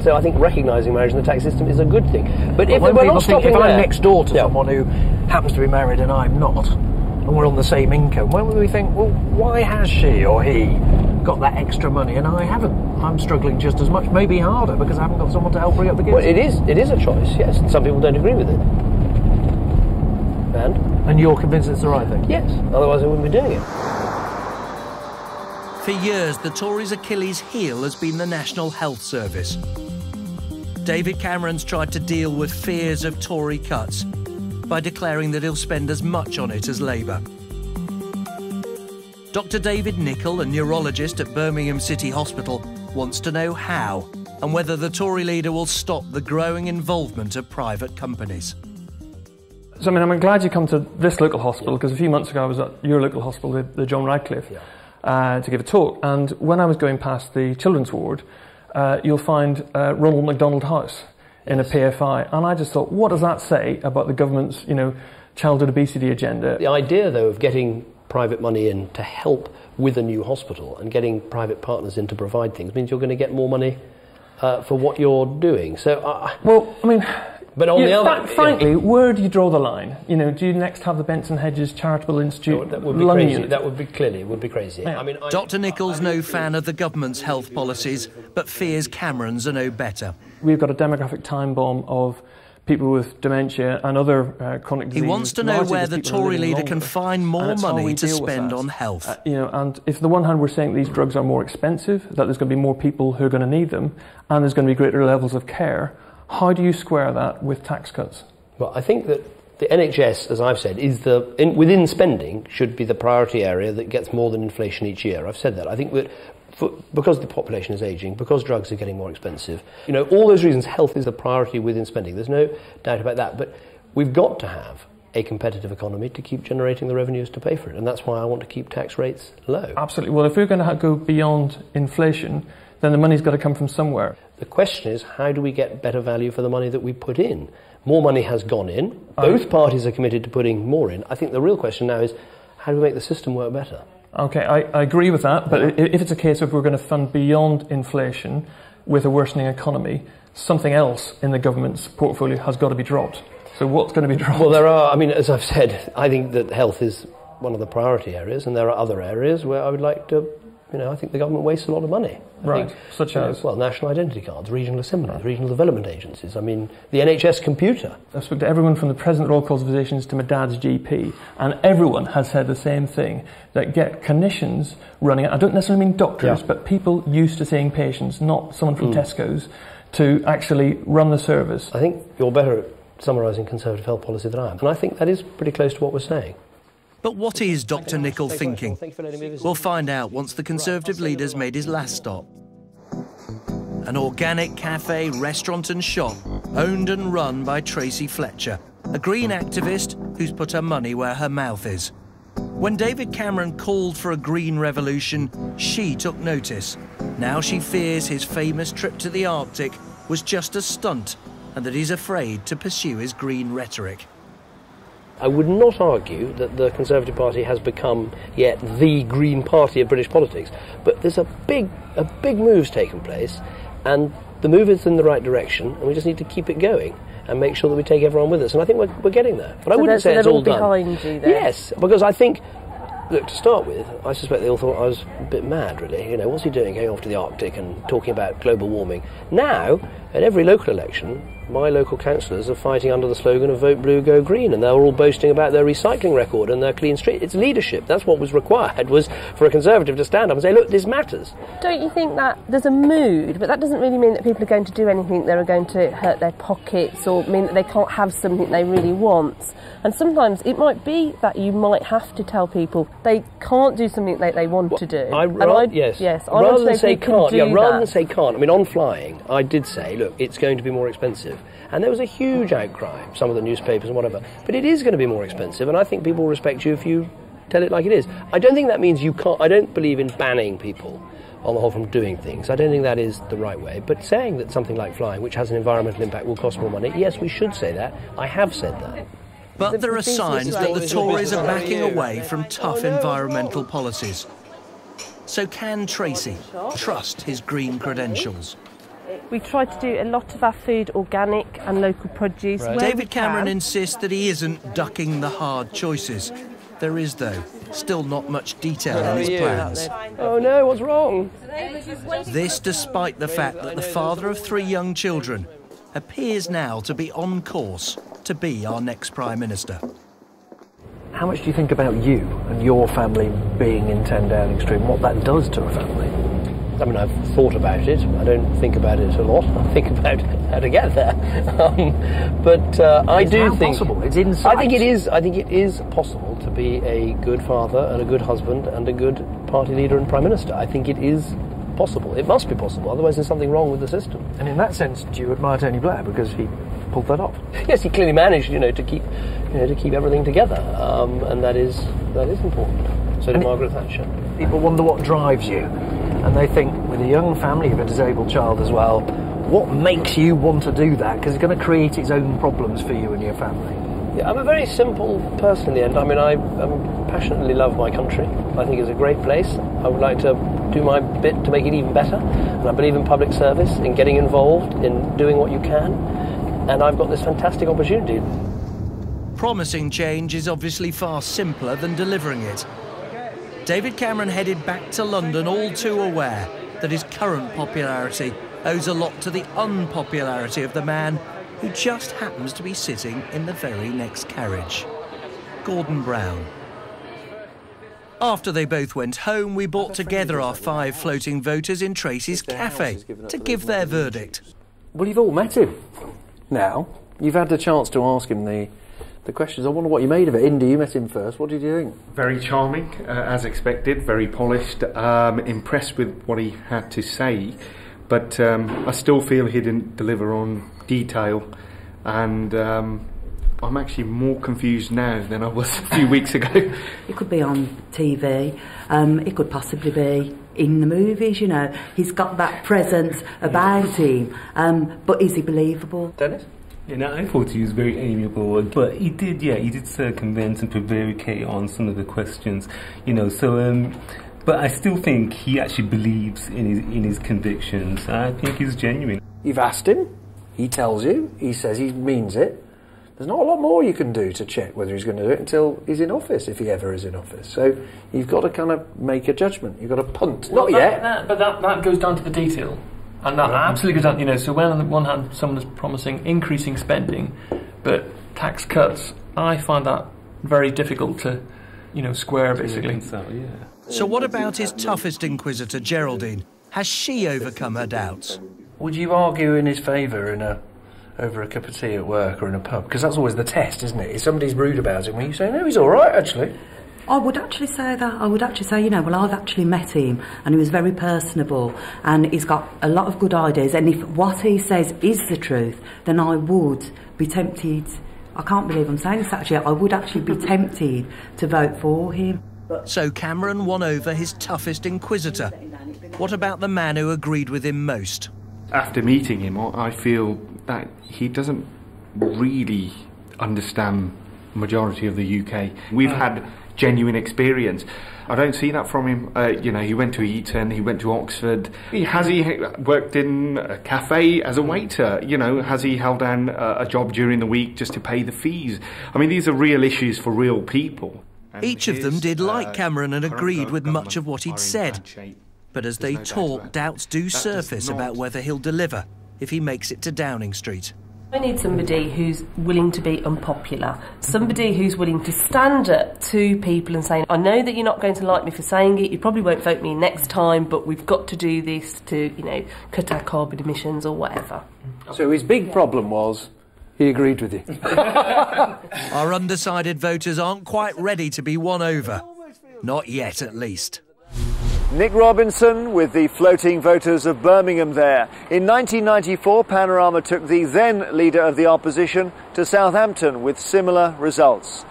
So I think recognising marriage in the tax system is a good thing. But if we're not stopping if there... I'm next door to someone who happens to be married and I'm not, and we're on the same income, when will we think, well, why has she or he got that extra money and I haven't? I'm struggling just as much, maybe harder, because I haven't got someone to help bring up the kids. Well, it is a choice, yes. Some people don't agree with it. And you're convinced it's the right thing? Yes, otherwise I wouldn't be doing it. For years, the Tories' Achilles heel has been the National Health Service. David Cameron's tried to deal with fears of Tory cuts by declaring that he'll spend as much on it as Labour. Dr. David Nicholl, a neurologist at Birmingham City Hospital, wants to know how and whether the Tory leader will stop the growing involvement of private companies. So, I'm glad you come to this local hospital, because a few months ago I was at your local hospital, the John Radcliffe, to give a talk. And when I was going past the children's ward, you'll find Ronald McDonald House in a PFI. And I just thought, what does that say about the government's, childhood obesity agenda? The idea, though, of getting private money in to help with a new hospital and getting private partners in to provide things means you're going to get more money for what you're doing. So, But on the other, frankly, where do you draw the line? Do you next have the Benson Hedges Charitable Institute? That would be crazy. That would be crazy. Yeah. Dr. Nicholl's no fan of the government's health policies, but fears Cameron's are no better. We've got a demographic time bomb of people with dementia and other chronic diseases. He wants to know where the Tory leader can find more money to spend on health. And if on the one hand we're saying these drugs are more expensive, that there's going to be more people who are going to need them, and there's going to be greater levels of care, how do you square that with tax cuts? Well, I think that the NHS, as I've said, is within spending should be the priority area that gets more than inflation each year. I've said that. I think that because the population is ageing, because drugs are getting more expensive, all those reasons, health is the priority within spending. There's no doubt about that. But we've got to have a competitive economy to keep generating the revenues to pay for it. And that's why I want to keep tax rates low. Absolutely. Well, if we're going to go beyond inflation, then the money's got to come from somewhere. The question is, how do we get better value for the money that we put in? More money has gone in. Both parties are committed to putting more in. I think the real question now is, how do we make the system work better? OK, I agree with that, but if it's a case of we're going to fund beyond inflation with a worsening economy, something else in the government's portfolio has got to be dropped. So what's going to be dropped? Well, there are, as I've said, I think that health is one of the priority areas, and there are other areas where I would like to, I think the government wastes a lot of money. Such as? Well, national identity cards, regional assemblies, regional development agencies, the NHS computer. I've spoken to everyone from the President Royal Cause Physicians to my dad's GP, and everyone has said the same thing, that get clinicians running it. I don't necessarily mean doctors, but people used to seeing patients, not someone from Tesco's, to actually run the service. I think you're better at summarising Conservative health policy than I am, and I think that is pretty close to what we're saying. But what is Dr. Nicholl thinking? We'll find out once the Conservative leader's made his last stop. An organic cafe, restaurant and shop, owned and run by Tracy Fletcher, a green activist who's put her money where her mouth is. When David Cameron called for a green revolution, she took notice. Now she fears his famous trip to the Arctic was just a stunt, and that he's afraid to pursue his green rhetoric. I would not argue that the Conservative Party has become yet the Green Party of British politics, but there's a big move's taken place, and the move is in the right direction, and we just need to keep it going and make sure that we take everyone with us. And I think we're getting there. But I wouldn't say it's all done. Behind you there. Yes, because I think, look, to start with, I suspect they all thought I was a bit mad, really. What's he doing going off to the Arctic and talking about global warming? Now, at every local election, my local councillors are fighting under the slogan of Vote Blue, Go Green, and they're all boasting about their recycling record and their clean street. It's leadership. That's what was required, was for a Conservative to stand up and say, look, this matters. Don't you think that there's a mood, but that doesn't really mean that people are going to do anything that are going to hurt their pockets or mean that they can't have something they really want? And sometimes it might be that you might have to tell people they can't do something that they want to do. Rather than say can't. Rather than say can't. On flying, I did say, look, it's going to be more expensive. And there was a huge outcry, some of the newspapers and whatever. But it is going to be more expensive, and I think people will respect you if you tell it like it is. I don't think that means you can't. I don't believe in banning people on the whole from doing things. I don't think that is the right way. But saying that something like flying, which has an environmental impact, will cost more money, yes, we should say that. I have said that. But there are signs that the Tories are backing away from tough environmental policies. So can Tracy trust his green credentials? We try to do a lot of our food organic and local produce. Right. David Cameron insists that he isn't ducking the hard choices. There is, though, still not much detail in his plans. Oh no, what's wrong? This despite the fact that the father of 3 young children appears now to be on course to be our next Prime Minister. How much do you think about you and your family being in 10 Downing Street and what that does to a family? I mean, I've thought about it. I don't think about it a lot. I think about how to get there. I do think possible. It's inside. I think it is possible to be a good father and a good husband and a good party leader and Prime Minister. I think it is possible. It must be possible. Otherwise, there's something wrong with the system. And in that sense, do you admire Tony Blair because he pulled that off? Yes, he clearly managed, to keep everything together, and that is important. So did Margaret Thatcher. People wonder what drives you. And they think, with a young family of a disabled child as well, what makes you want to do that? Because it's going to create its own problems for you and your family. Yeah, I'm a very simple person in the end. I mean, I passionately love my country. I think it's a great place. I would like to do my bit to make it even better. And I believe in public service, in getting involved, in doing what you can. And I've got this fantastic opportunity. Promising change is obviously far simpler than delivering it. David Cameron headed back to London all too aware that his current popularity owes a lot to the unpopularity of the man who just happens to be sitting in the very next carriage. Gordon Brown. After they both went home, we brought together our 5 floating voters in Tracy's cafe to give their verdict. Well, you've all met him now. You've had the chance to ask him the questions. I wonder what you made of it. Indy, you met him first. What did you think? Very charming, as expected, very polished. Impressed with what he had to say, but I still feel he didn't deliver on detail, and I'm actually more confused now than I was a few weeks ago. It could be on TV, it could possibly be in the movies, He's got that presence about him, but is he believable? Dennis? I thought he was very amiable, but he did circumvent and prevaricate on some of the questions, but I still think he actually believes in his convictions. I think he's genuine. You've asked him, he tells you, he says he means it. There's not a lot more you can do to check whether he's going to do it until he's in office, if he ever is in office. So you've got to kind of make a judgment. You've got to punt. Well, not yet. That goes down to the detail. And that absolutely goes down, so when on the one hand someone is promising increasing spending, but tax cuts, I find that very difficult to, square, basically. So what about his toughest inquisitor, Geraldine? Has she overcome her doubts? Would you argue in his favour over a cup of tea at work or in a pub? Because that's always the test, isn't it? If somebody's rude about him, will you say, no, he's all right, actually? I would actually say that. I would actually say, I've actually met him and he was very personable and he's got a lot of good ideas, and if what he says is the truth, then I would be tempted, I can't believe I'm saying this actually, I would actually be tempted to vote for him. So Cameron won over his toughest inquisitor. What about the man who agreed with him most? After meeting him, I feel that he doesn't really understand the majority of the UK. We've had genuine experience. I don't see that from him. He went to Eton, he went to Oxford. Has he worked in a cafe as a waiter? Has he held down a job during the week just to pay the fees? I mean, these are real issues for real people. Each of them did like Cameron and agreed with much of what he'd said. But as they talk, doubts do surface about whether he'll deliver if he makes it to Downing Street. I need somebody who's willing to be unpopular, somebody who's willing to stand up to people and say, I know that you're not going to like me for saying it, you probably won't vote me next time, but we've got to do this to, cut our carbon emissions or whatever. So his big problem was he agreed with you. Our undecided voters aren't quite ready to be won over. Not yet, at least. Nick Robinson with the floating voters of Birmingham there. In 1994, Panorama took the then leader of the opposition to Southampton with similar results.